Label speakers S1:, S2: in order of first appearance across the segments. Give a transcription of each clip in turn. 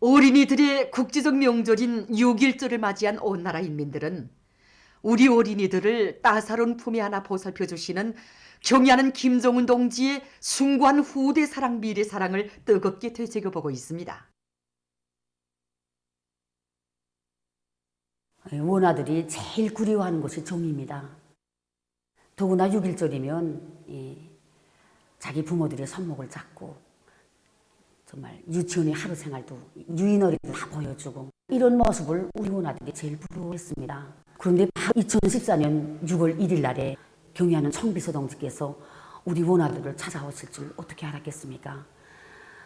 S1: 어린이들의 국제적 명절인 6.1절을 맞이한 온 나라 인민들은 우리 어린이들을 따사로운 품에 안아 보살펴 주시는 경의하는 김정은 동지의 숭고한 후대 사랑 미래 사랑을 뜨겁게 되새겨보고 있습니다.
S2: 원아들이 제일 그리워하는 것이 종입니다. 더구나 6.1절이면 자기 부모들의 손목을 잡고 정말 유치원의 하루 생활도 유인어리도 다 보여주고 이런 모습을 우리 원아들이 제일 부러워했습니다. 그런데 2014년 6월 1일 날에 경의하는 청비서 동지께서 우리 원아들을 찾아오실 줄 어떻게 알았겠습니까?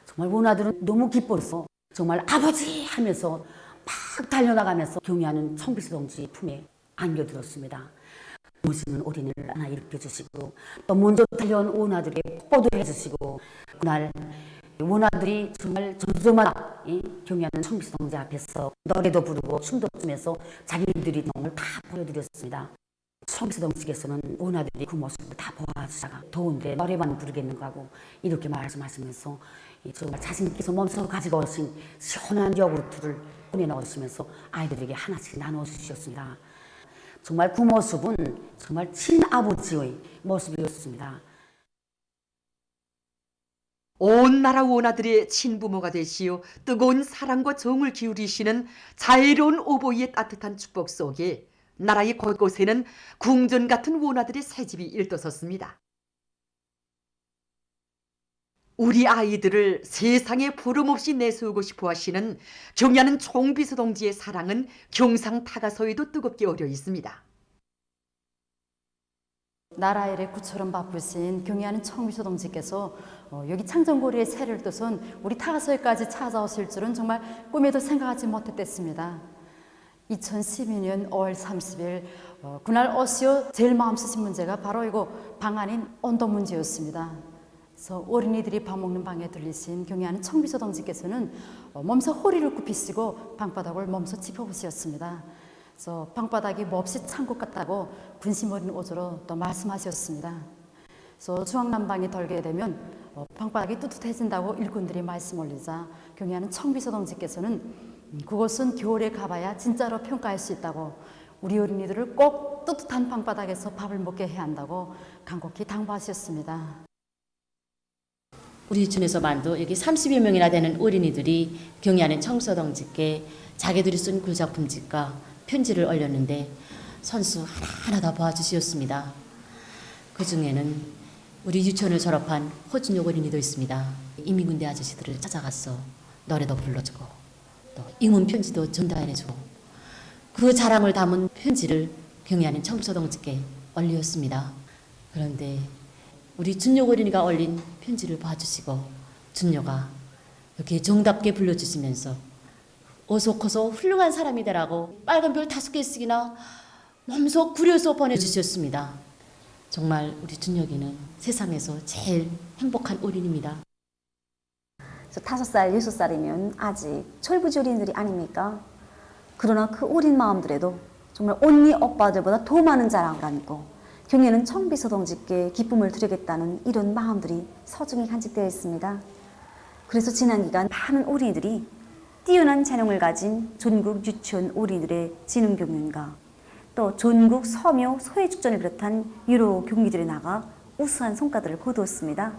S2: 정말 원아들은 너무 기뻐서 정말 아버지 하면서 막 달려나가면서 경의하는 청비서 동지 품에 안겨들었습니다. 모시는 어린이를 하나 일으켜주시고 또 먼저 달려온 원아들에게 뽀뽀도 해주시고 그날 원아들이 정말 저저마다 경의하는 청비서 동지 앞에서 노래도 부르고 춤도 추면서 자기들이 정말 다 보여드렸습니다. 청비서 동지께서는 원아들이 그 모습을 다 보아주다가 더운데 노래만 부르겠는가 하고 이렇게 말씀하시면서 정말 자신께서 몸소 가지고 오신 시원한 요구르트를 꺼내놓으시면서 아이들에게 하나씩 나눠주셨습니다. 정말 그 모습은 정말 친아버지의 모습이었습니다.
S1: 온 나라 원아들의 친부모가 되시어 뜨거운 사랑과 정을 기울이시는 자애로운 오보이의 따뜻한 축복 속에 나라의 곳곳에는 궁전 같은 원아들의 새집이 일떠섰습니다. 우리 아이들을 세상에 부름없이 내세우고 싶어 하시는 경의하는 총비서 동지의 사랑은 경상타가서에도 뜨겁게 어려 있습니다.
S3: 나라 일에 구처럼 바쁘신 경의하는 청비서 동지께서 여기 창정고리에 새를 뜻은 우리 타가서에까지 찾아오실 줄은 정말 꿈에도 생각하지 못했댔습니다. 2012년 5월 30일 그날 어시어 제일 마음 쓰신 문제가 바로 이거 방안인 온도 문제였습니다. 그래서 어린이들이 밥 먹는 방에 들리신 경의하는 청비서 동지께서는 몸소 허리를 굽히시고 방바닥을 몸소 짚어보셨습니다. 그래서 방바닥이 몹시 천국 같다고 군심 어린 어조로 또 말씀하셨습니다. 그래서 중앙난방이 덜게 되면 방바닥이 뚜뚜해진다고 일꾼들이 말씀 올리자 경의하는 청비서 동지께서는 그것은 겨울에 가봐야 진짜로 평가할 수 있다고 우리 어린이들을 꼭 뜨뜻한 방바닥에서 밥을 먹게 해야 한다고 간곡히 당부하셨습니다.
S4: 우리 유치원에서만도 여기 30여 명이나 되는 어린이들이 경의하는 청비서 동지께 자기들이 쓴 글작품집과 편지를 올렸는데 선수 하나하나 다 봐주시었습니다. 그 중에는 우리 유치원을 졸업한 허준혁 어린이도 있습니다. 인민군대 아저씨들을 찾아가서 노래도 불러주고 또 ing문 편지도 전달해주고 그 자랑을 담은 편지를 경의하는 청비서 동지께 올렸습니다. 그런데 우리 준혁 어린이가 올린 편지를 봐주시고 준혁아 이렇게 정답게 불러주시면서 어서 커서 훌륭한 사람이 되라고 빨간 별 5개씩이나 몸소 그려서 보내주셨습니다. 정말 우리 준혁이는 세상에서 제일 행복한 어린이입니다.
S5: 5살, 6살이면 아직 철부지 어린이들이 아닙니까? 그러나 그 어린 마음들에도 정말 언니 오빠들보다 더 많은 자랑을 안고 경의하는 청비서 동지께 기쁨을 드리겠다는 이런 마음들이 서중히 간직되어 있습니다. 그래서 지난 기간 많은 어린이들이 뛰어난 재능을 가진 전국 유치원 어린이들의 지능 경연과 또 전국 서묘 소해축전을 비롯한 여러 경기들에 나가 우수한 성과들을 거두었습니다.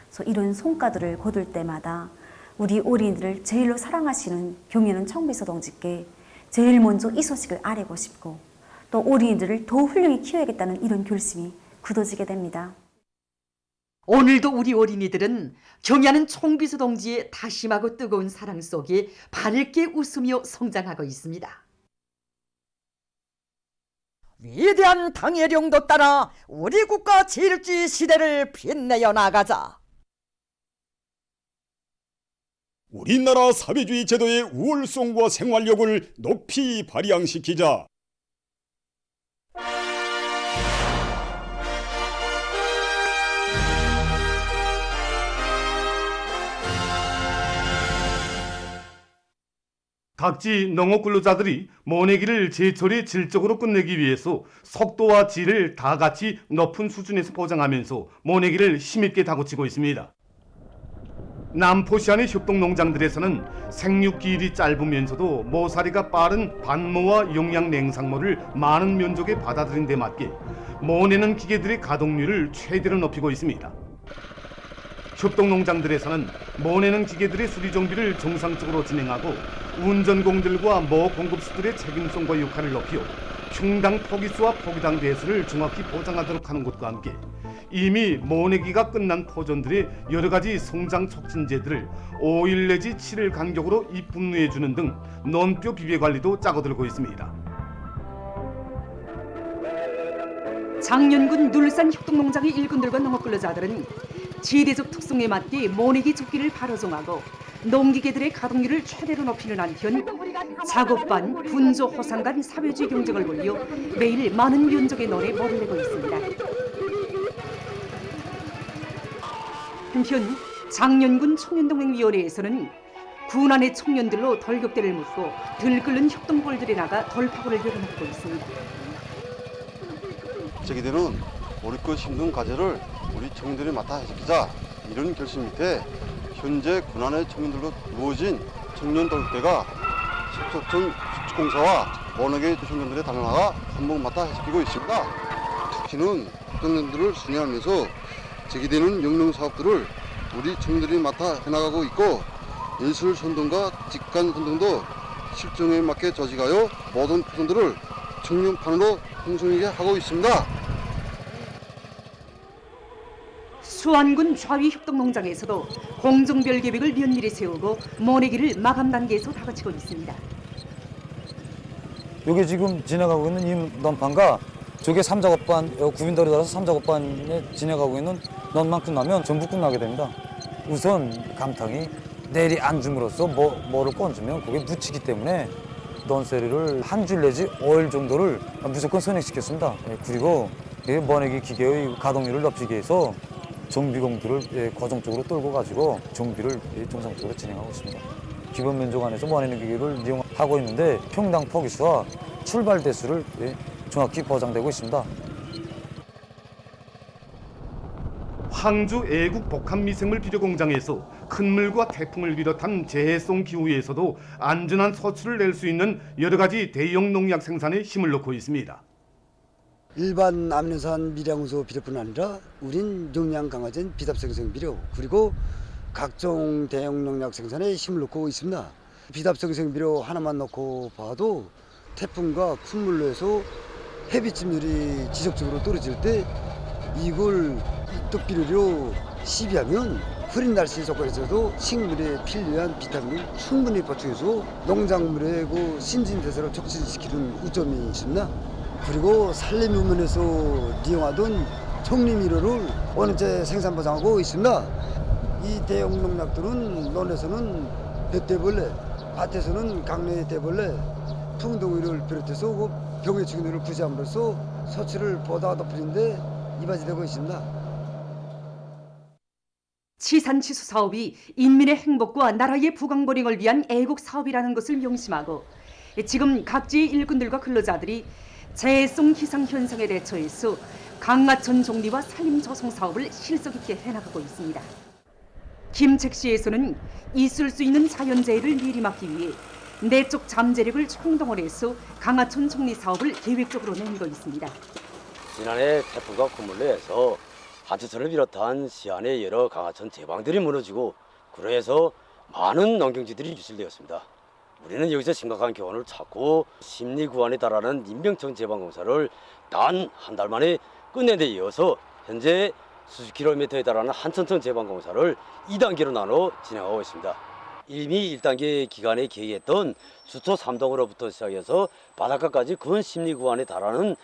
S5: 그래서 이런 성과들을 거둘 때마다 우리 어린이들을 제일로 사랑하시는 경의하는 청비서 동지께 제일 먼저 이 소식을 알리고 싶고 또 어린이들을 더 훌륭히 키워야겠다는 이런 결심이 굳어지게 됩니다.
S1: 오늘도 우리 어린이들은 경의하는 총비서 동지의 다심하고 뜨거운 사랑 속에 밝게 웃으며 성장하고 있습니다.
S6: 위대한 당해령도 따라 우리 국가 질주 시대를 빛내어 나가자.
S7: 우리나라 사회주의 제도의 우월성과 생활력을 높이 발扬시키자.
S8: 각지 농업 근로자들이 모내기를 제철에 질적으로 끝내기 위해서 속도와 질을 다 같이 높은 수준에서 보장하면서 모내기를 힘있게 다그치고 있습니다. 남포시안의 협동농장들에서는 생육기일이 짧으면서도 모사리가 빠른 반모와 용량 냉상모를 많은 면적에 받아들인 데 맞게 모내는 기계들의 가동률을 최대로 높이고 있습니다. 협동농장들에서는 모내는 기계들의 수리 정비를 정상적으로 진행하고 운전공들과 모 공급수들의 책임성과 역할을 높여 평당 포기수와 포기당 배수를 정확히 보장하도록 하는 것과 함께 이미 모내기가 끝난 포존들의 여러 가지 성장 촉진제들을 5일 내지 7일 간격으로 입분무해 주는 등 논뼈 비배 관리도 짜고들고 있습니다.
S1: 장년군 눌산 협동농장의 일꾼들과 농업근로자들은 지대적 특성에 맞게 모내기 조끼를 바로 정하고 농기계들의 가동률을 최대로 높이는 한편 작업반, 분조, 호상 간 사회주의 경쟁을 벌여 매일 많은 면적의 논에 몰을 내고 있습니다. 한편 장년군 청년동행위원회에서는 군안의 청년들로 덜격대를 묶고 들끓는 협동골들에 나가 돌파구를 열어놓고 있습니다.
S9: 제기되는 어렵고 힘든 과제를 우리 청년들이 맡아 해주자 이런 결심 밑에 현재 군안의 청년들로 이루어진 청년 덜격대가 석촌 수축공사와 모내기 청년들의 단원화가 한몫 맡아 해주고 있습니다. 특히는 청년들을 순회하면서 제기되는 영농 사업들을 우리 청년들이 맡아 해나가고 있고 예술 선동과 직관 선동도 실정에 맞게 조직하여 모든 포선들을 청년판으로 풍성하게 하고 있습니다.
S1: 수안군 좌위협동농장에서도 공정별 계획을 면밀히 세우고 모내기를 마감 단계에서 다그치고 있습니다.
S10: 여기 지금 진행하고 있는 이 논판과 저게 3작업반, 구빈도로 따라서 3작업반에 진행하고 있는 논만 끝나면 전부 끝나게 됩니다. 우선 감탕이 내리 안 줌으로써 뭐를 건주면 그게 묻히기 때문에 논세리를 한 줄 내지 5일 정도를 무조건 선행시켰습니다. 그리고 모내기 기계의 가동률을 높이기 위해서 정비공들을 고정적으로 떨고 가지고 정비를 정상적으로 진행하고 있습니다. 기본 면적 안에서 모내는 기계를 이용하고 있는데 평당 포기수와 출발 대수를 정확히 보장되고 있습니다.
S8: 황주 애국 복합 미생물 비료 공장에서 큰 물과 태풍을 비롯한 재해성 기후에서도 안전한 소출을 낼 수 있는 여러 가지 대형 농약 생산에 힘을 넣고 있습니다.
S11: 일반 아미노산 미량우소 비료뿐 아니라 우린 용량 강화된 비답생성 비료 그리고 각종 대형 농약 생산에 힘을 넣고 있습니다. 비답생성 비료 하나만 넣고 봐도 태풍과 큰 해서 해비침률이 지속적으로 떨어질 때 이걸 떡비료로 시비하면 흐린 날씨 조건에서도 식물에 필요한 비타민을 충분히 보충해서 농작물의 신진대사를 촉진시키는 우점이 있습니다. 그리고 산림 부문에서 이용하던 청림미료를 원체 생산 보장하고 있습니다. 이 대형 농약들은 논에서는 백대벌레, 밭에서는 강내대벌레, 풍덩이를 비롯해서 병의 증후를 구제함으로써 소출을 보다 높이는 데 이바지되고 있습니다.
S1: 치산치수 사업이 인민의 행복과 나라의 부강벌행을 위한 애국 사업이라는 것을 명심하고 지금 각지의 일꾼들과 근로자들이 재해성 기상 현상에 대처해서 강하천 정리와 산림 조성 사업을 실속 있게 해나가고 있습니다. 김책시에서는 있을 수 있는 자연재해를 미리 막기 위해 내적 잠재력을 총동원해서 강하천 정리 사업을 계획적으로 내밀고 있습니다.
S12: 지난해 태풍과 큰물레에서 하천천을 비롯한 시안의 여러 강하천 제방들이 무너지고 그로 해서 많은 농경지들이 유실되었습니다. 우리는 여기서 심각한 교훈을 찾고 심리구안에 달하는 인명청 제방공사를 단 한 달 만에 끝낸 데 이어서 현재 수십 킬로미터에 달하는 한천천 제방공사를 2단계로 나눠 진행하고 있습니다. 이미 1단계 기간에 계획했던 수초 3동으로부터 시작해서 바닷가까지 근 심리구안에 달하는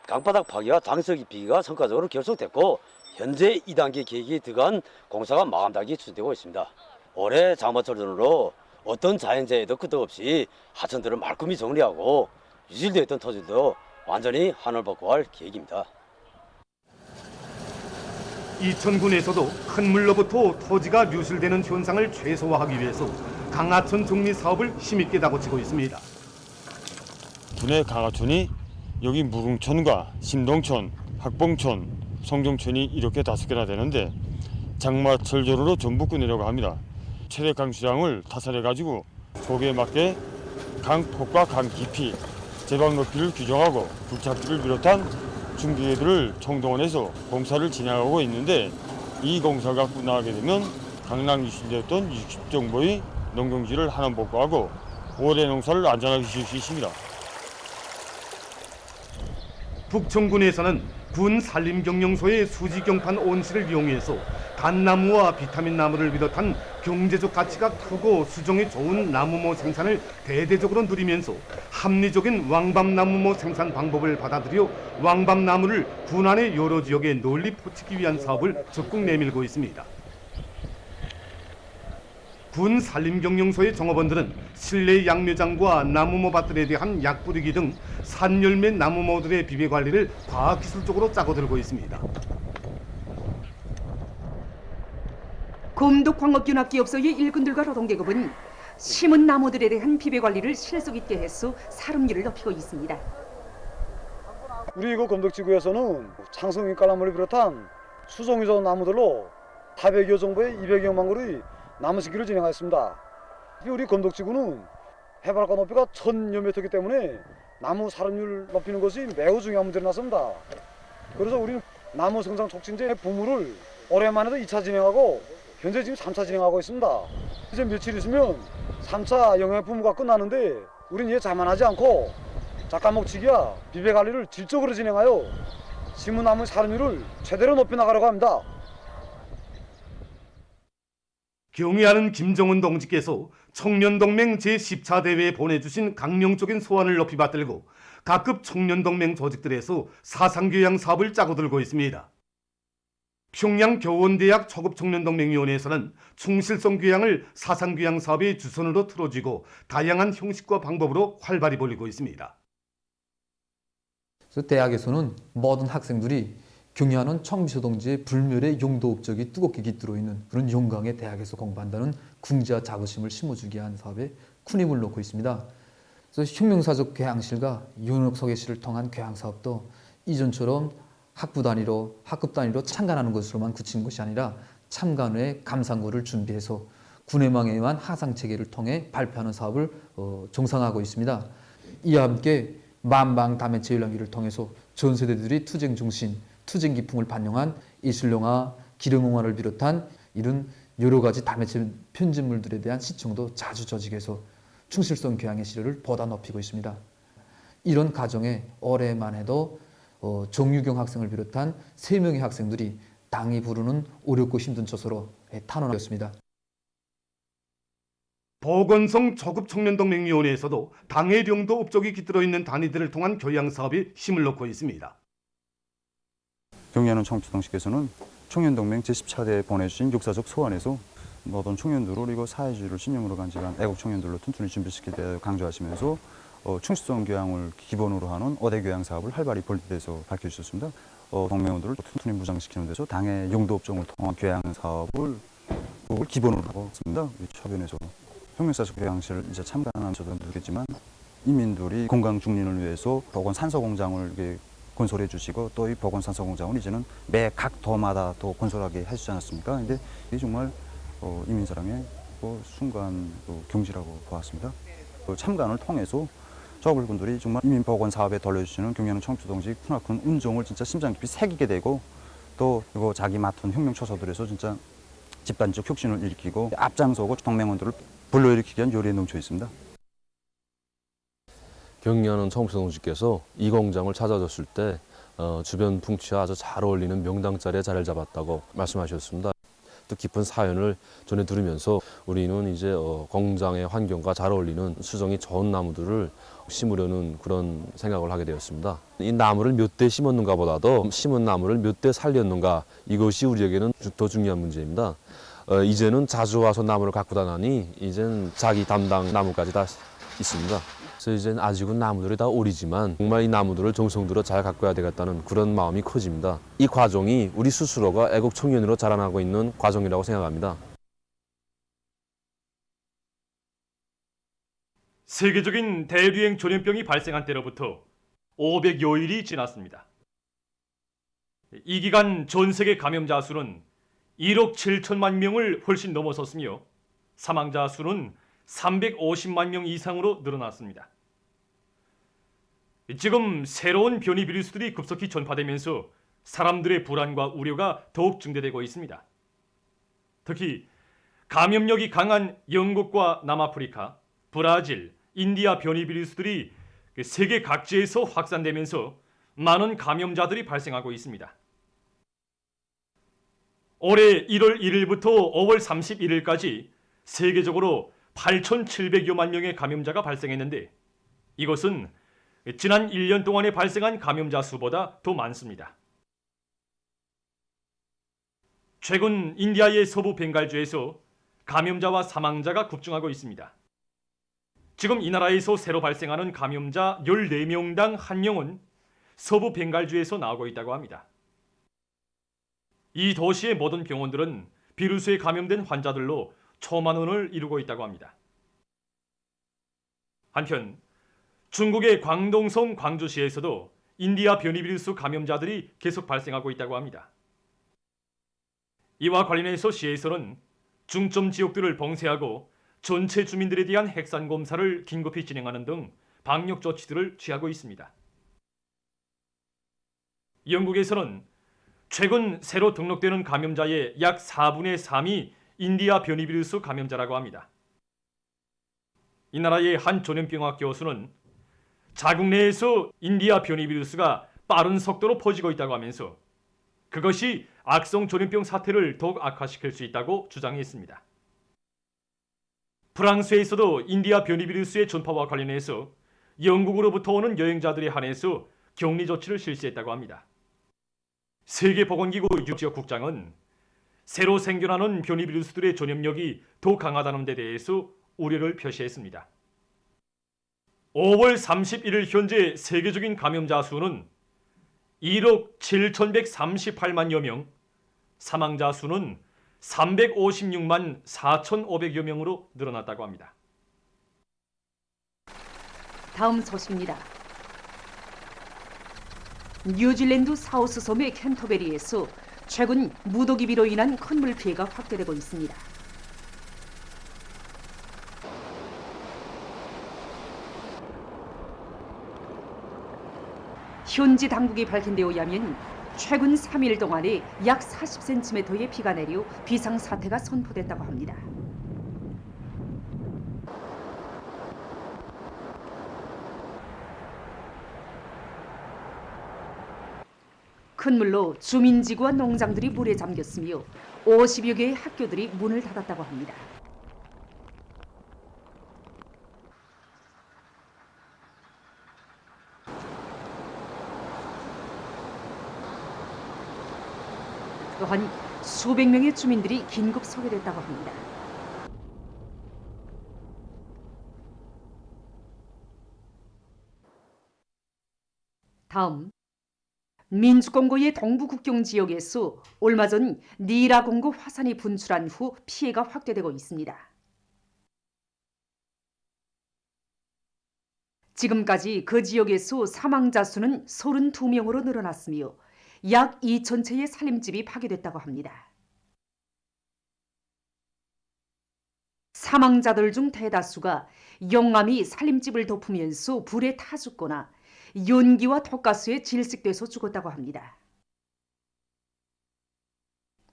S12: 강바닥 파기와 당석 입히기가 성과적으로 결속됐고 현재 2단계 계획이 들어간 공사가 마감 단계에 추진되고 있습니다. 올해 장마철 전후로 어떤 자연재해도 끄떡없이 하천들을 말끔히 정리하고 유실되었던 토지도 완전히 하늘 복구할 계획입니다.
S8: 이천군에서도 큰 물로부터 토지가 유실되는 현상을 최소화하기 위해서 강하천 정리 사업을 힘있게 다그치고 있습니다.
S13: 군의 강하천이 여기 무릉천과 심동천, 학봉천, 성종천이 이렇게 5개나 되는데 장마철저로로 전부 끝내려고 합니다. 최대 강수량을 타설해가지고 거기에 맞게 강 폭과 강 깊이, 제방 높이를 규정하고 굴착기를 비롯한 중기계들을 총동원해서 공사를 진행하고 있는데, 이 공사가 끝나게 되면 강남 유실되었던 60정보의 농경지를 하나 복구하고 올해 농사를 안전하게 지을 수 있습니다.
S8: 북청군에서는 군 산림경영소의 수지경판 온실을 이용해서 단나무와 비타민 나무를 비롯한 경제적 가치가 크고 수종이 좋은 나무모 생산을 대대적으로 누리면서 합리적인 왕밤나무모 생산 방법을 받아들여 왕밤나무를 군안의 여러 지역에 널리 퍼치기 위한 사업을 적극 내밀고 있습니다. 군 산림경영소의 종업원들은 실내 양묘장과 나무모 밭들에 대한 약 뿌리기 등 산열매 나무모들의 비배 관리를 과학기술적으로 짜고들고 있습니다.
S1: 검독광업균합기업소의 일꾼들과 노동계급은 심은 나무들에 대한 비배 관리를 실속 있게 해서 사lum률을 높이고 있습니다.
S10: 우리 이거 검덕지구에서는 장성인 깔나무를 비롯한 수종이 좋은 나무들로 400여 정도의 200여만 그루의 나무 심기를 진행하였습니다. 우리 검덕지구는 해발과 높이가 1000여 미터이기 때문에 나무 사lum률 높이는 것이 매우 중요한 문제로 났습니다. 그래서 우리는 나무 생장 촉진제 부무를 올해만 해도 2차 진행하고 현재 지금 3차 진행하고 있습니다. 이제 며칠 있으면 3차 영양 부무가 끝나는데 우리는 이에 자만하지 않고 작가목치기와 비배 관리를 질적으로 진행하여 심은 나무 사lum률을 최대로 높여 나가려고 합니다.
S8: 경의하는 김정은 동지께서 청년동맹 제10차 대회에 보내주신 강령적인 소원을 높이 받들고 각급 청년동맹 조직들에서 사상교양 사업을 짜고 들고 있습니다. 평양 교원대학 초급청년동맹위원회에서는 충실성 교양을 사상교양 사업의 주선으로 틀어쥐고 다양한 형식과 방법으로 활발히 벌이고 있습니다.
S14: 그래서 대학에서는 모든 학생들이 경의하는 청비서 동지의 불멸의 용도 업적이 뜨겁게 깃들어 있는 그런 용강의 대학에서 공부한다는 궁지와 자부심을 심어주기 위한 사업에 큰 힘을 놓고 있습니다. 그래서 혁명사적 교양실과 윤옥서계실을 통한 교양 사업도 이전처럼 학부 단위로 학급 단위로 참관하는 것으로만 그치는 것이 아니라 참관 후에 감상고를 준비해서 군의망에 의한 하상 체계를 통해 발표하는 사업을 정상화하고 있습니다. 이와 함께 만방 다매체 열람기를 통해서 전 세대들이 투쟁 정신, 투쟁 기풍을 반영한 예술영화, 기름영화를 비롯한 이런 여러 가지 다매체 편집물들에 대한 시청도 자주 조직해서 충실성 교양의 시료를 보다 높이고 있습니다. 이런 과정에 올해만 해도 정유경 학생을 비롯한 3명의 학생들이 당이 부르는 어렵고 힘든 처소로 탄원하였습니다.
S8: 보건성 초급청년동맹위원회에서도 당의 용도 업적이 깃들어 있는 단위들을 통한 교양 사업에 힘을 넣고 있습니다.
S15: 경의하는 청주동식께서는 청년동맹 제10차대에 보내주신 역사적 소원에서 모든 청년들을 이거 사회주의를 신념으로 간직한 애국 청년들로 튼튼히 준비시키기 대해 강조하시면서 충실성 교양을 기본으로 하는 5대 교양 사업을 활발히 벌리돼서 밝혀주셨습니다. 동맹원들을 튼튼히 무장시키는 데서 당의 용도 업종을 통한 교양 사업을 기본으로 하고 있습니다. 처변에서 혁명사적 교양실을 이제 참관하는 저도 누리겠지만 인민들이 건강 중린을 위해서 보건산소공장을 이렇게 건설해 주시고 또 이 보건산소공장을 이제는 매 각 도마다 또 건설하게 해주지 않았습니까? 근데 이게 정말 인민사랑의 순간 경지라고 보았습니다. 참관을 통해서 조합원분들이 정말 인민보건 사업에 돌려주시는 경의하는 청주동지 크나큰 운종을 진짜 심장 깊이 새기게 되고 또 이거 자기 맡은 혁명 처소들에서 진짜 집단적 혁신을 일으키고 앞장서고 동맹원들을 불러일으키기 위한 요리에 넘쳐 있습니다.
S16: 경의하는 청주동지께서 이 공장을 찾아줬을 때 주변 풍치와 아주 잘 어울리는 명당 자리에 자리를 잡았다고 말씀하셨습니다. 뜻깊은 사연을 전해 들으면서 우리는 이제 공장의 환경과 잘 어울리는 수정이 좋은 나무들을 심으려는 그런 생각을 하게 되었습니다. 이 나무를 몇 대 심었는가 보다도 심은 나무를 몇 대 살렸는가, 이것이 우리에게는 더 중요한 문제입니다. 이제는 자주 와서 나무를 갖고 다니니 이제는 자기 담당 나무까지 다 있습니다. 그래서 이제는 아직은 나무들이 다 오리지만 정말 이 나무들을 정성 들여 잘 가꿔야 되겠다는 그런 마음이 커집니다. 이 과정이 우리 스스로가 애국 청년으로 자라나고 있는 과정이라고 생각합니다.
S17: 세계적인 대유행 전염병이 발생한 때로부터 500여일이 지났습니다. 이 기간 전 세계 감염자 수는 1억 7천만 명을 훨씬 넘어섰으며 사망자 수는 350만 명 이상으로 늘어났습니다. 지금 새로운 변이 비루스들이 급속히 전파되면서 사람들의 불안과 우려가 더욱 증대되고 있습니다. 특히 감염력이 강한 영국과 남아프리카, 브라질, 인디아 변이 비루스들이 세계 각지에서 확산되면서 많은 감염자들이 발생하고 있습니다. 올해 1월 1일부터 5월 31일까지 세계적으로 8,700여만 명의 감염자가 발생했는데 이것은 지난 1년 동안에 발생한 감염자 수보다 더 많습니다. 최근 인디아의 서부 벵갈주에서 감염자와 사망자가 급증하고 있습니다. 지금 이 나라에서 새로 발생하는 감염자 14명당 1명은 서부 벵갈주에서 나오고 있다고 합니다. 이 도시의 모든 병원들은 비루스에 감염된 환자들로 초만원을 이루고 있다고 합니다. 한편 중국의 광동성 광주시에서도 인디아 변이 비루스 감염자들이 계속 발생하고 있다고 합니다. 이와 관련해서 시에서는 중점 지역들을 봉쇄하고 전체 주민들에 대한 핵산 검사를 긴급히 진행하는 등 방역 조치들을 취하고 있습니다. 영국에서는 최근 새로 등록되는 감염자의 약 4분의 3이 인디아 변이 비루스 감염자라고 합니다. 이 나라의 한 전염병학 교수는 자국 내에서 인디아 변이 비루스가 빠른 속도로 퍼지고 있다고 하면서 그것이 악성 전염병 사태를 더욱 악화시킬 수 있다고 주장했습니다. 프랑스에서도 인디아 변이 비루스의 전파와 관련해서 영국으로부터 오는 여행자들에 한해서 격리 조치를 실시했다고 합니다. 세계보건기구 지역 국장은 새로 생겨나는 변이 비루스들의 전염력이 더 강하다는 데 대해서 우려를 표시했습니다. 5월 31일 현재 세계적인 감염자 수는 1억 7,138만여 명, 사망자 수는 356만 4,500여 명으로 늘어났다고 합니다.
S1: 다음 소식입니다. 뉴질랜드 사우스 섬의 캔터베리에서 최근 무더기비로 인한 큰 물피해가 확대되고 있습니다. 현지 당국이 밝힌 데 의하면 최근 3일 동안에 약 40cm의 비가 내려 비상사태가 선포됐다고 합니다. 큰 물로 주민지구와 농장들이 물에 잠겼으며 50여 개의 학교들이 문을 닫았다고 합니다. 또한 수백 명의 주민들이 긴급 소개됐다고 합니다. 다음, 민주공고의 동부 국경 지역에서 얼마 전 니라공고 화산이 분출한 후 피해가 확대되고 있습니다. 지금까지 그 지역에서 사망자 수는 32명으로 늘어났으며 약 2,000채의 살림집이 파괴됐다고 합니다. 사망자들 중 대다수가 용암이 살림집을 덮으면서 불에 타 죽거나 연기와 톡가스에 질식돼서 죽었다고 합니다.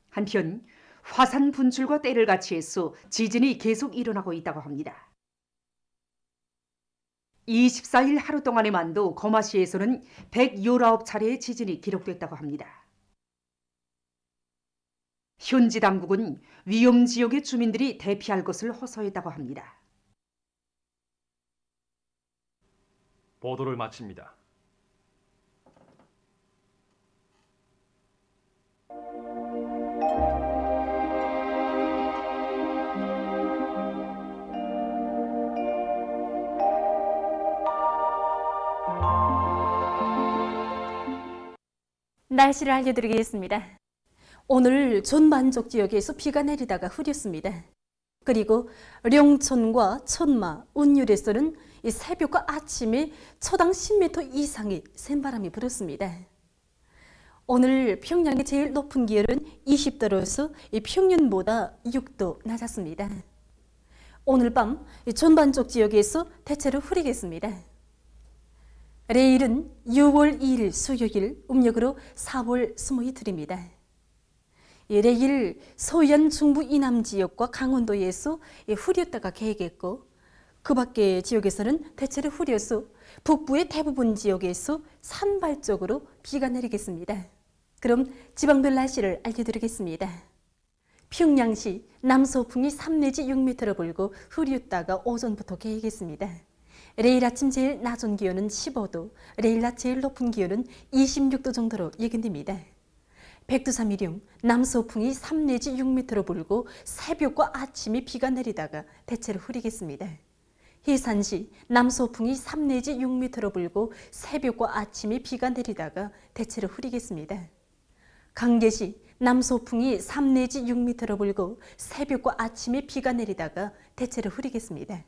S1: 한편 화산 분출과 때를 같이 해서 지진이 계속 일어나고 있다고 합니다. 24일 하루 동안에만도 거마시에서는 119차례의 지진이 기록됐다고 합니다. 현지 당국은 위험 지역의 주민들이 대피할 것을 호소했다고 합니다.
S17: 보도를 마칩니다.
S18: 날씨를 알려드리겠습니다. 오늘 전만족 지역에서 비가 내리다가 흐렸습니다. 그리고 령천과 천마, 운율에서는 이 새벽과 아침에 초당 10m 이상의 센바람이 불었습니다. 오늘 평양의 제일 높은 기온은 20도로서 평년보다 6도 낮았습니다. 오늘 밤 전반적 지역에서 대체로 흐리겠습니다. 내일은 6월 2일 수요일, 음력으로 4월 20일입니다. 내일 서해안 중부 이남 지역과 강원도에서 흐렸다가 개겠고, 그 밖의 지역에서는 대체로 흐려서 북부의 대부분 지역에서 산발적으로 비가 내리겠습니다. 그럼 지방별 날씨를 알려드리겠습니다. 평양시 남서풍이 3 내지 6m로 불고 흐렸다가 오전부터 개겠습니다. 내일 아침 제일 낮은 기온은 15도, 내일 낮 제일 높은 기온은 26도 정도로 예견됩니다. 백두산미령 남서풍이 3 내지 6m로 불고 새벽과 아침에 비가 내리다가 대체로 흐리겠습니다. 해산시 남서풍이 3 내지 6m로 불고 새벽과 아침에 비가 내리다가 대체로 흐리겠습니다. 강계시 남서풍이 3 내지 6m로 불고 새벽과 아침에 비가 내리다가 대체로 흐리겠습니다.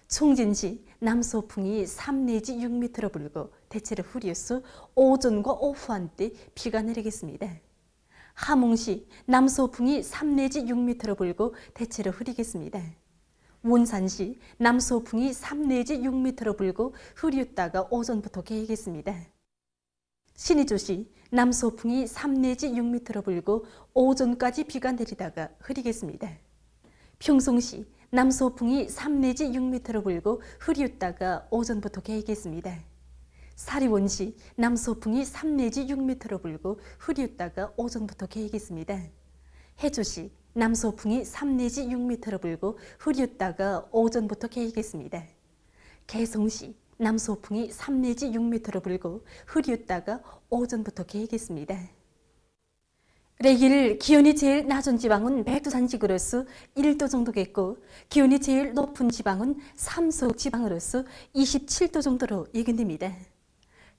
S18: 총진시 남서풍이 3 내지 6m로 불고 대체로 흐려서 오전과 오후 한때 비가 내리겠습니다. 함흥시 남서풍이 3 내지 6m로 불고 대체로 흐리겠습니다. 원산시 남서풍이 3 내지 6m로 불고 흐렸다가 오전부터 개겠습니다. 신의주시 남서풍이 3 내지 6m로 불고 오전까지 비가 내리다가 흐리겠습니다. 평송시 남서풍이 3 내지 6m로 불고 흐렸다가 오전부터 개겠습니다. 사리원시 남서풍이 3 내지 6m로 불고 흐렸다가 오전부터 개겠습니다. 해주시 남서풍이 3 내지 6m로 불고 흐렸다가 오전부터 개겠습니다. 개성시 남서풍이 3 내지 6m로 불고 흐렸다가 오전부터 개겠습니다. 내일 기온이 제일 낮은 지방은 백두산 지구로서 1도 정도겠고, 기온이 제일 높은 지방은 삼속 지방으로서 27도 정도로 예견됩니다.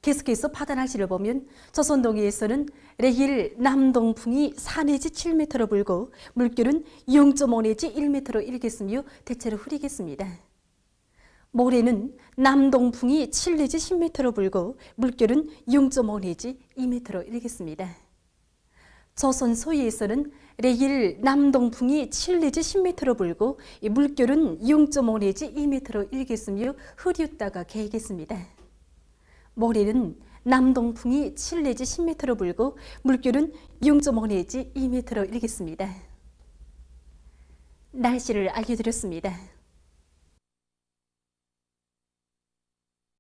S18: 계속해서 바다 날씨를 보면 조선동해에서는 내일 남동풍이 4 내지 7m로 불고 물결은 0.5 내지 1m로 일겠으며 대체로 흐리겠습니다. 모레는 남동풍이 7 내지 10m로 불고 물결은 0.5 내지 2m로 일겠습니다. 조선 소해에서는 내일 남동풍이 7 내지 10m로 불고 물결은 0.5 내지 2m로 일겠으며 흐렸다가 개겠습니다. 모레는 남동풍이 7 내지 10m로 불고 물결은 0.5 내지 2m로 일겠습니다. 날씨를 알려드렸습니다.